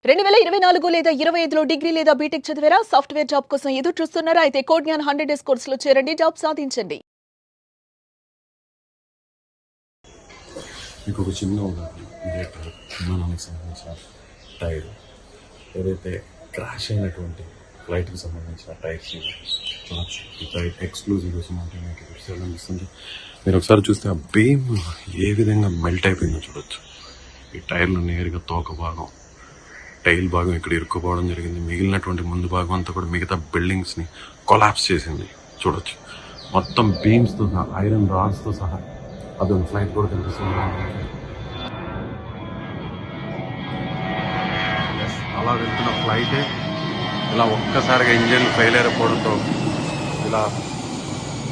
2024 లేదా 25లో డిగ్రీ లేదా బీటెక్ చదివారా? సాఫ్ట్వేర్ జాబ్ కోసం ఎదురు చూస్తున్నారా? అయితే కోడ్ జ్ఞాన్ 100 డేస్ కోర్సులో చేరండి, జాబ్ సాధించండి. మీకు ఒక చిన్న ఉదాహరణ, ఇదే విమానానికి సంబంధించిన టైర్, ఏదైతే క్రాష్ అయినటువంటి ఫ్లైట్కి సంబంధించిన టైర్స్ చూడొచ్చు. ఈ టైర్ ఎక్స్క్లూజివ్ కోసం అంటే మీకు ఎపిసోడ్ అనిపిస్తుంది. మీరు ఒకసారి చూస్తే ఆ బీమ్ ఏ విధంగా మెల్ట్ అయిపోయిందో చూడొచ్చు. ఈ టైర్లు నేరుగా తోక భాగం, టైల్ భాగం ఇక్కడ ఇరుక్కుపోవడం జరిగింది. మిగిలినటువంటి ముందు భాగం అంతా కూడా మిగతా బిల్డింగ్స్ని కొలాప్స్ చేసింది చూడొచ్చు. మొత్తం బీమ్స్తో సహా, ఐరన్ రాడ్స్తో సహా అదొక ఫ్లైట్ కూడా కనిపిస్తుంది. అలా వెళ్తున్న ఫ్లైటే ఇలా ఒక్కసారిగా ఇంజన్ ఫెయిల్ అయిపోవడంతో ఇలా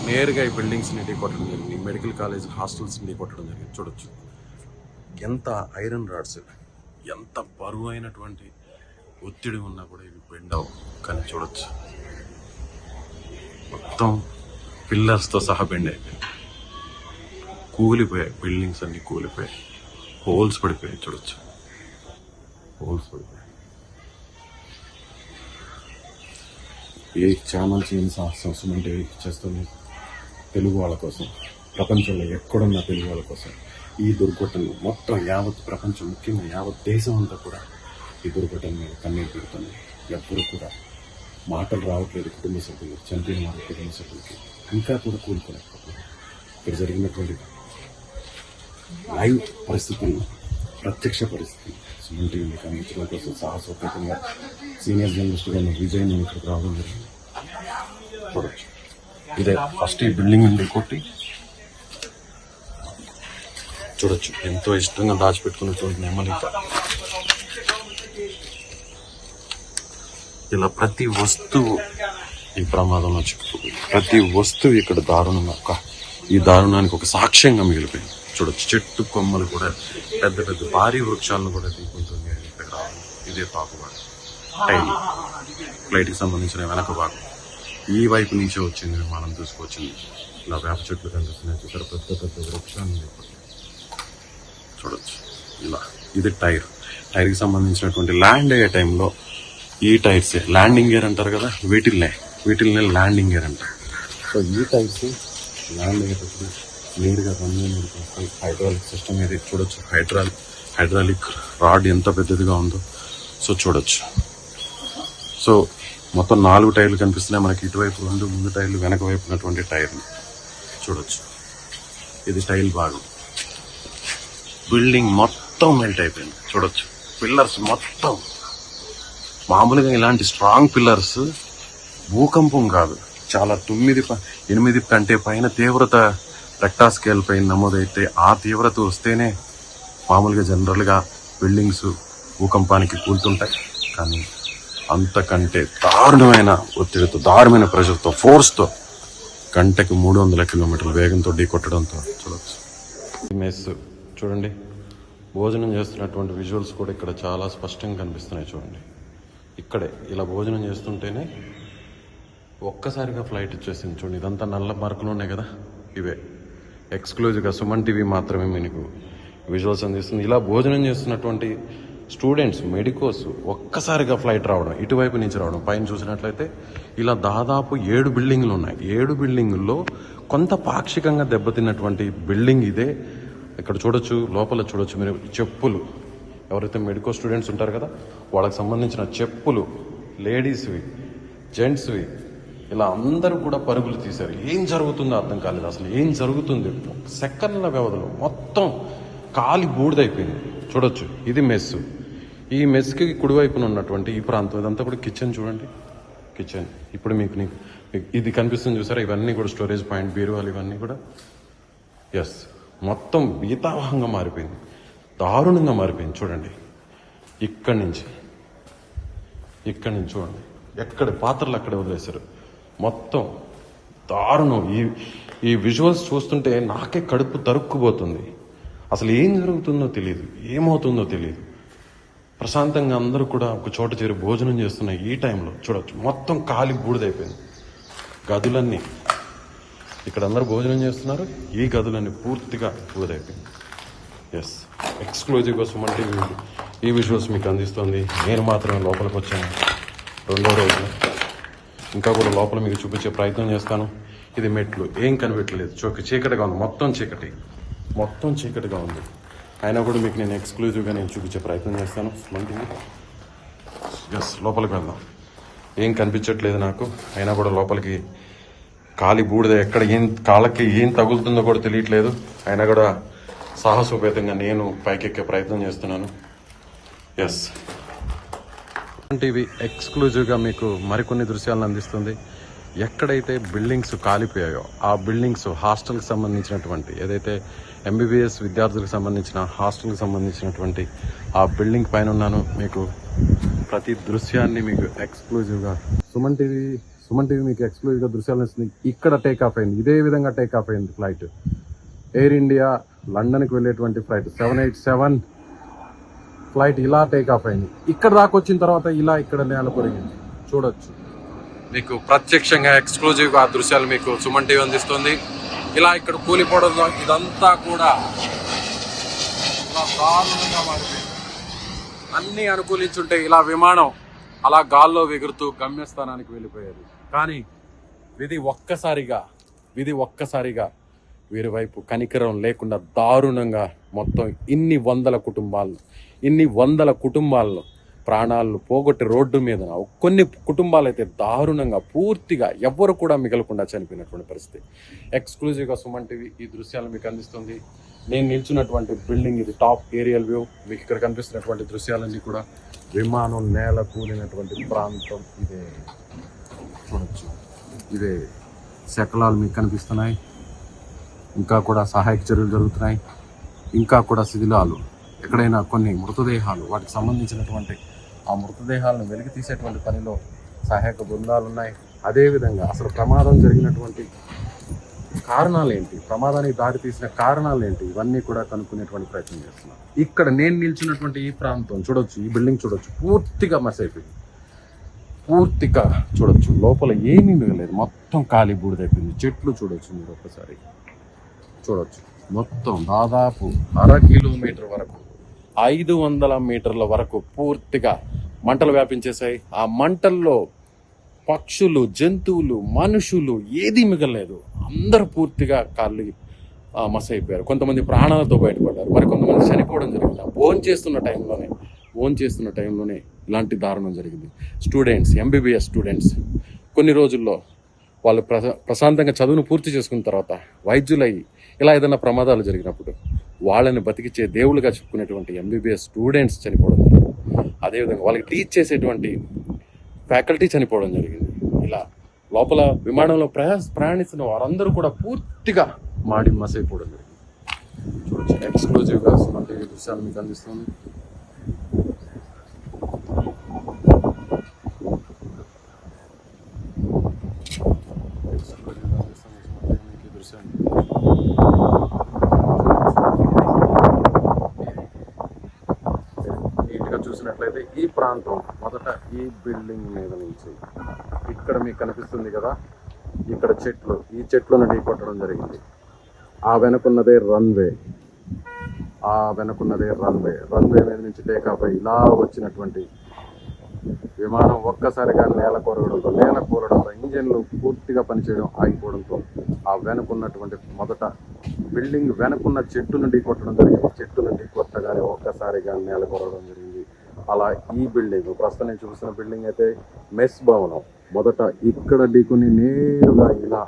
నేరుగా ఈ బిల్డింగ్స్ని ఢీకొట్టడం జరిగింది. మెడికల్ కాలేజ్ హాస్టల్స్ని ఢీకొట్టడం జరిగింది చూడొచ్చు. ఎంత ఐరన్ రాడ్స్, ఎంత బరువు అయినటువంటి ఒత్తిడి ఉన్నా కూడా ఇవి బెండ్ అవ్వవు. కానీ చూడొచ్చు, మొత్తం పిల్లర్స్తో సహా బెండ్ అయిపోయాయి, కూలిపోయాయి. బిల్డింగ్స్ అన్ని కూలిపోయాయి, హోల్స్ పడిపోయాయి చూడొచ్చు, హోల్స్ పడిపోయాయి. ఏ ఛానల్ చేయని సాహసం అంటే చేస్తుంది తెలుగు వాళ్ళ కోసం, ప్రపంచంలో ఎక్కడున్న తెలుగు వాళ్ళ కోసం. ఈ దుర్ఘటనలు మొత్తం యావత్ ప్రపంచం, ముఖ్యంగా యావత్ దేశం అంతా కూడా ఈ దుర్ఘటన మీద కన్నీరు పెడుతుంది. ఎప్పుడు కూడా మాటలు రావట్లేదు కుటుంబ సభ్యులు, చనిపోయిన వారి కుటుంబ సభ్యులకి. ఇంకా కూడా కూలుకోలేకపోతున్నారు. ఇక్కడ జరిగినటువంటి లైవ్ పరిస్థితులను, ప్రత్యక్ష పరిస్థితులు సుమన్ టీవీకి అందించడం కోసం సాహసోపేతంగా సీనియర్ జర్నలిస్ట్గా విజయ్ నేను ఇక్కడికి రావడం జరిగింది. చూడొచ్చు, ఇదే ఫస్ట్ ఈ బిల్డింగ్ నుండి కొట్టి చూడొచ్చు. ఎంతో ఇష్టంగా దాచిపెట్టుకున్న చూడండి నెమ్మది. ఇలా ప్రతి వస్తువు ఈ ప్రమాదంలో చిక్కుతుంది. ప్రతి వస్తువు ఇక్కడ దారుణంగా, ఈ దారుణానికి ఒక సాక్ష్యంగా మిగిలిపోయింది చూడొచ్చు. చెట్టు కొమ్మలు కూడా, పెద్ద పెద్ద భారీ వృక్షాలను కూడా తీసుకుంటుంది. ఇక్కడ ఇదే పాకుబాటు టైల్, ఫ్లైట్కి సంబంధించిన వెనక భాగం ఈ వైపు నుంచే వచ్చింది. విమానం తీసుకొచ్చింది. ఇలా వేప చెట్లు కనిపిస్తున్నాయి చూసారు, పెద్ద పెద్ద వృక్షాలను చూడొచ్చు. ఇలా ఇది టైర్కి సంబంధించినటువంటి ల్యాండ్ అయ్యే టైంలో ఈ టైర్స్ ల్యాండింగ్ గేర్ అంటారు కదా, వీటిల్నే ల్యాండింగ్ గేర్ అంటారు. సో ఈ టైర్స్ ల్యాండ్ అయ్యేటప్పుడు నేరుగా రన్వే మీదకి వస్తాయి. హైడ్రాలిక్ సిస్టమ్ ఇది చూడొచ్చు. హైడ్రాలిక్ రాడ్ ఎంత పెద్దదిగా ఉందో సో చూడొచ్చు. సో మొత్తం 4 టైర్లు కనిపిస్తున్నాయి మనకి. ఇటువైపు 2 ముందు టైర్లు, వెనక వైపు ఉన్నటువంటి టైర్లు చూడొచ్చు. ఇది టైల్ భాగం. బిల్డింగ్ మొత్తం మెల్ట్ అయిపోయింది చూడొచ్చు. పిల్లర్స్ మొత్తం, మామూలుగా ఇలాంటి స్ట్రాంగ్ పిల్లర్స్ భూకంపం కాదు, చాలా 8 కంటే పైన తీవ్రత రెక్టా స్కేల్ పైన నమోదైతే ఆ తీవ్రత వస్తేనే మామూలుగా జనరల్గా బిల్డింగ్స్ భూకంపానికి కూలుతుంటాయి. కానీ అంతకంటే దారుణమైన ఒత్తిడితో, దారుణమైన ప్రెషర్తో, ఫోర్స్తో గంటకి 300 కిలోమీటర్ల వేగంతో ఢీకొట్టడంతో చూడవచ్చు. మెస్ చూడండి, భోజనం చేస్తున్నటువంటి విజువల్స్ కూడా ఇక్కడ చాలా స్పష్టంగా కనిపిస్తున్నాయి చూడండి. ఇక్కడే ఇలా భోజనం చేస్తుంటేనే ఒక్కసారిగా ఫ్లైట్ వచ్చేసింది చూడండి. ఇదంతా నల్ల మార్కులు ఉన్నాయి కదా, ఇవే ఎక్స్క్లూజివ్గా సుమన్ టీవీ మాత్రమే మీకు విజువల్స్ అందిస్తుంది. ఇలా భోజనం చేస్తున్నటువంటి స్టూడెంట్స్, మెడికోస్ ఒక్కసారిగా ఫ్లైట్ రావడం, ఇటువైపు నుంచి రావడం. పైన చూసినట్లయితే ఇలా దాదాపు 7 బిల్డింగ్లు ఉన్నాయి. 7 బిల్డింగుల్లో కొంత పాక్షికంగా దెబ్బతిన్నటువంటి బిల్డింగ్ ఇదే. ఇక్కడ చూడొచ్చు, లోపల చూడొచ్చు మీరు చెప్పులు, ఎవరైతే మెడికో స్టూడెంట్స్ ఉంటారు కదా వాళ్ళకి సంబంధించిన చెప్పులు, లేడీస్వి, జెంట్స్వి, ఇలా అందరూ కూడా పరుగులు తీశారు. ఏం జరుగుతుందో అర్థం కాలేదు. అసలు ఏం జరుగుతుంది, సెకండ్ల వ్యవధిలో మొత్తం కాలి బూడిదైపోయింది చూడొచ్చు. ఇది మెస్సు. ఈ మెస్కి కుడివైపున ఉన్నటువంటి ఈ ప్రాంతం ఇదంతా కూడా కిచెన్ చూడండి. కిచెన్ ఇప్పుడు మీకు ఇది కనిపిస్తుంది చూసారా, ఇవన్నీ కూడా స్టోరేజ్ పాయింట్, బీరువాలు, ఇవన్నీ కూడా ఎస్ మొత్తం భీతావహంగా మారిపోయింది, దారుణంగా మారిపోయింది చూడండి. ఇక్కడి నుంచి చూడండి, ఎక్కడ పాత్రలు అక్కడే వదిలేశారు. మొత్తం దారుణం. ఈ విజువల్స్ చూస్తుంటే నాకే కడుపు తరుక్కుపోతుంది. అసలు ఏం జరుగుతుందో తెలియదు, ఏమవుతుందో తెలియదు. ప్రశాంతంగా అందరూ కూడా ఒక చోట చేరి భోజనం చేస్తున్న ఈ టైంలో చూడొచ్చు, మొత్తం కాలి బూడిదైపోయింది. గదులన్నీ, ఇక్కడ అందరూ భోజనం చేస్తున్నారు, ఈ గదులన్నీ పూర్తిగా బూడిదైపోయింది. ఎస్, ఎక్స్క్లూజివ్గా సుమన్ టీవీ ఈ విజువల్స్ మీకు అందిస్తుంది. నేను మాత్రమే లోపలికి వచ్చాను రెండో రోజు. ఇంకా కూడా లోపల మీకు చూపించే ప్రయత్నం చేస్తాను. ఇది మెట్లు ఏం కనిపెట్టలేదు, చీకటిగా ఉంది, మొత్తం చీకటిగా ఉంది. అయినా కూడా మీకు నేను ఎక్స్క్లూజివ్గా నేను చూపించే ప్రయత్నం చేస్తాను. ఎస్, లోపలికి వెళ్దాం. ఏం కనిపించట్లేదు నాకు, అయినా కూడా లోపలికి కాలి బూడిద ఎక్కడ కాళ్ళకి ఏం తగులుతుందో కూడా తెలియట్లేదు. అయినా కూడా సాహసోపేతంగా నేను పైకెక్కే ప్రయత్నం చేస్తున్నాను. ఎస్, టీవీ ఎక్స్క్లూజివ్గా మీకు మరికొన్ని దృశ్యాలను అందిస్తుంది. ఎక్కడైతే బిల్డింగ్స్ కాలిపోయాయో ఆ బిల్డింగ్స్ హాస్టల్కి సంబంధించినటువంటి, ఏదైతే ఎంబీబీఎస్ విద్యార్థులకు సంబంధించిన హాస్టల్కి సంబంధించినటువంటి ఆ బిల్డింగ్ పైన ఉన్నాను. మీకు ప్రతి దృశ్యాన్ని మీకు ఎక్స్క్లూజివ్గా సుమన్ టీవీ మీకు ఎక్స్క్లూజివ్గా దృశ్యాలను ఇస్తుంది. ఇక్కడ టేక్ ఆఫ్ అయింది, ఇదే విధంగా టేక్ ఆఫ్ అయింది ఫ్లైట్. ఎయిర్ ఇండియా లండన్కి వెళ్ళేటువంటి ఫ్లైట్ 787 ఫ్లైట్ ఇలా టేక్ ఆఫ్ అయింది. ఇక్కడ దాకా వచ్చిన తర్వాత ఇలా ఇక్కడ నేల కొరిగింది. చూడొచ్చు, మీకు ప్రత్యక్షంగా ఎక్స్క్లూజివ్గా ఆ దృశ్యాలు మీకు సుమన్ టీవీ అందిస్తుంది. ఇలా ఇక్కడ కూలిపోవడంలో ఇదంతా కూడా ఇలా దారుణంగా మారిపోయింది. అన్నీ అనుకూలించుంటే ఇలా విమానం అలా గాల్లో ఎగురుతూ గమ్యస్థానానికి వెళ్ళిపోయేది. కానీ విధి ఒక్కసారిగా వీరి వైపు కనికరం లేకుండా దారుణంగా మొత్తం ఇన్ని వందల కుటుంబాలను ప్రాణాలను పోగొట్టి రోడ్డు మీద కొన్ని కుటుంబాలు అయితే దారుణంగా పూర్తిగా ఎవ్వరు కూడా మిగలకుండా చనిపోయినటువంటి పరిస్థితి. ఎక్స్క్లూజివ్గా సుమన్ టీవీ ఈ దృశ్యాలు మీకు అందిస్తుంది. నేను నిల్చున్నటువంటి బిల్డింగ్ ఇది టాప్ ఏరియల్ వ్యూ. మీకు ఇక్కడ కనిపిస్తున్నటువంటి దృశ్యాలన్నీ కూడా విమానం నేల కూలినటువంటి ప్రాంతం. ఇదే చూడొచ్చు, ఇదే శకలాలు మీకు కనిపిస్తున్నాయి. ఇంకా కూడా సహాయక చర్యలు జరుగుతున్నాయి. ఇంకా కూడా శిథిలాలు, ఎక్కడైనా కొన్ని మృతదేహాలు, వాటికి సంబంధించినటువంటి ఆ మృతదేహాలను వెలికి తీసేటువంటి పనిలో సహాయక బృందాలు ఉన్నాయి. అదేవిధంగా అసలు ప్రమాదం జరిగినటువంటి కారణాలు ఏంటి, ప్రమాదానికి దారి తీసిన కారణాలు ఏంటి, ఇవన్నీ కూడా కనుక్కునేటువంటి ప్రయత్నం చేస్తున్నాం. ఇక్కడ నేను నిల్చున్నటువంటి ఈ ప్రాంతం చూడొచ్చు, ఈ బిల్డింగ్ చూడొచ్చు, పూర్తిగా మస్ అయిపోయింది. పూర్తిగా చూడొచ్చు, లోపల ఏమీ మిగలేదు, మొత్తం ఖాళీ బూడిదైపోయింది. చెట్లు చూడొచ్చు, మీరు ఒక్కసారి చూడొచ్చు. మొత్తం దాదాపు 1/2 కిలోమీటర్ వరకు 500 మీటర్ల వరకు పూర్తిగా మంటలు వ్యాపించేశాయి. ఆ మంటల్లో పక్షులు, జంతువులు, మనుషులు ఏదీ మిగలలేదు. అందరూ పూర్తిగా కాళ్ళు మస్ అయిపోయారు. కొంతమంది ప్రాణాలతో బయటపడ్డారు, మరి కొంతమంది చనిపోవడం జరిగింది. భోజనం చేస్తున్న టైంలోనే ఇలాంటి దారుణం జరిగింది. స్టూడెంట్స్, ఎంబీబీఎస్ స్టూడెంట్స్ కొన్ని రోజుల్లో వాళ్ళు ప్రశాంతంగా చదువును పూర్తి చేసుకున్న తర్వాత వైద్యులై ఇలా ఏదైనా ప్రమాదాలు జరిగినప్పుడు వాళ్ళని బతికిచ్చే దేవుళ్ళుగా చెప్పుకునేటువంటి ఎంబీబీఎస్ స్టూడెంట్స్ చనిపోవడం జరిగింది. అదేవిధంగా వాళ్ళకి టీచ్ చేసేటువంటి ఫ్యాకల్టీ చనిపోవడం జరిగింది. ఇలా లోపల విమానంలో ప్రయాణిస్తున్న వారందరూ కూడా పూర్తిగా మాడి మసైపోవడం జరిగింది. చూడొచ్చు, ఎక్స్క్లూజివ్గా సుమన్ టీవీ దృశ్యాలు మీకు అందిస్తుంది. నీట్గా చూసినట్లయితే ఈ ప్రాంతం మొదట ఈ బిల్డింగ్ మీద నుంచి ఇక్కడ మీకు కనిపిస్తుంది కదా, ఇక్కడ చెట్లు, ఈ చెట్లను ఢీకొట్టడం జరిగింది. ఆ వెనుకున్నదే రన్వే మీద నుంచి టేకాఫ్ అయి ఇలా వచ్చినటువంటి విమానం ఒక్కసారిగా నేల కూలడంతో ఇంజన్లు పూర్తిగా పనిచేయడం ఆగిపోవడంతో ఆ వెనుకున్నటువంటి మొదట బిల్డింగ్ వెనుకున్న చెట్టు నుండి కొట్టడం జరిగింది. చెట్టు నుండి కొట్టగానే ఒక్కసారిగా నేల కూలడం జరిగింది. అలా ఈ బిల్డింగ్, ప్రస్తుతం నేను చూసిన బిల్డింగ్ అయితే మెస్ భవనం, మొదట ఇక్కడ ఢీకొని నేరుగా ఇలా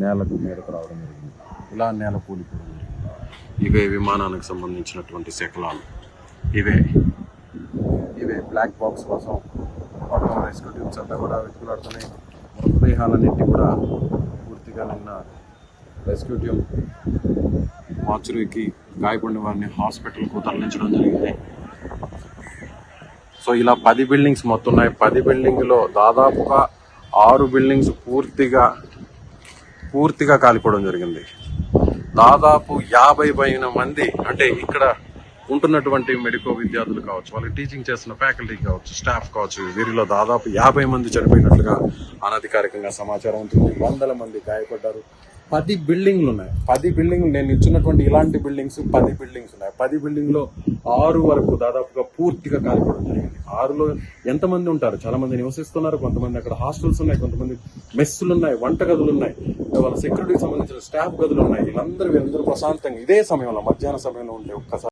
నేలకు మీదకు రావడం జరిగింది. ఇలా నేల కూలిపోవడం జరిగింది. ఇవే విమానానికి సంబంధించినటువంటి శకలాలు. ఇవే బ్లాక్ బాక్స్ కోసం మొత్తం రెస్క్యూ టీమ్స్ అంతా కూడా వెతుకులాడుతున్నాయి. మృతదేహాలన్నింటి కూడా పూర్తిగా నిన్న రెస్క్యూ టీమ్ మార్చురీకి గాయపడిన వారిని హాస్పిటల్కు తరలించడం జరిగింది. సో ఇలా 10 బిల్డింగ్స్ మొత్తం ఉన్నాయి. 10 బిల్డింగ్లో దాదాపుగా 6 బిల్డింగ్స్ పూర్తిగా కాలిపోవడం జరిగింది. దాదాపు 50 పైన మంది, అంటే ఇక్కడ ఉంటున్నటువంటి మెడికో విద్యార్థులు కావచ్చు, వాళ్ళకి టీచింగ్ చేస్తున్న ఫ్యాకల్టీ కావచ్చు, స్టాఫ్ కావచ్చు, వీరిలో దాదాపు 50 మంది చనిపోయినట్లుగా అనధికారికంగా సమాచారం ఉంటుంది. 100 మంది గాయపడ్డారు, 10 బిల్డింగ్లు ఉన్నాయి. 10 బిల్డింగ్లు నేను ఇచ్చినటువంటి ఇలాంటి బిల్డింగ్స్ 10 బిల్డింగ్స్ ఉన్నాయి. 10 బిల్డింగ్ లో 6 వరకు దాదాపుగా పూర్తిగా కాలిపోవడం జరిగింది. 6లో ఎంతమంది ఉంటారు? చాలా మంది నివసిస్తున్నారు. కొంతమంది అక్కడ హాస్టల్స్ ఉన్నాయి, కొంతమంది మెస్సులు ఉన్నాయి, వంట గదులు ఉన్నాయి, వాళ్ళ సెక్యూరిటీకి సంబంధించిన స్టాఫ్ గదులు ఉన్నాయి. వీళ్ళందరూ ప్రశాంతంగా ఇదే సమయంలో మధ్యాహ్న సమయంలో ఉండే ఒక్కసారి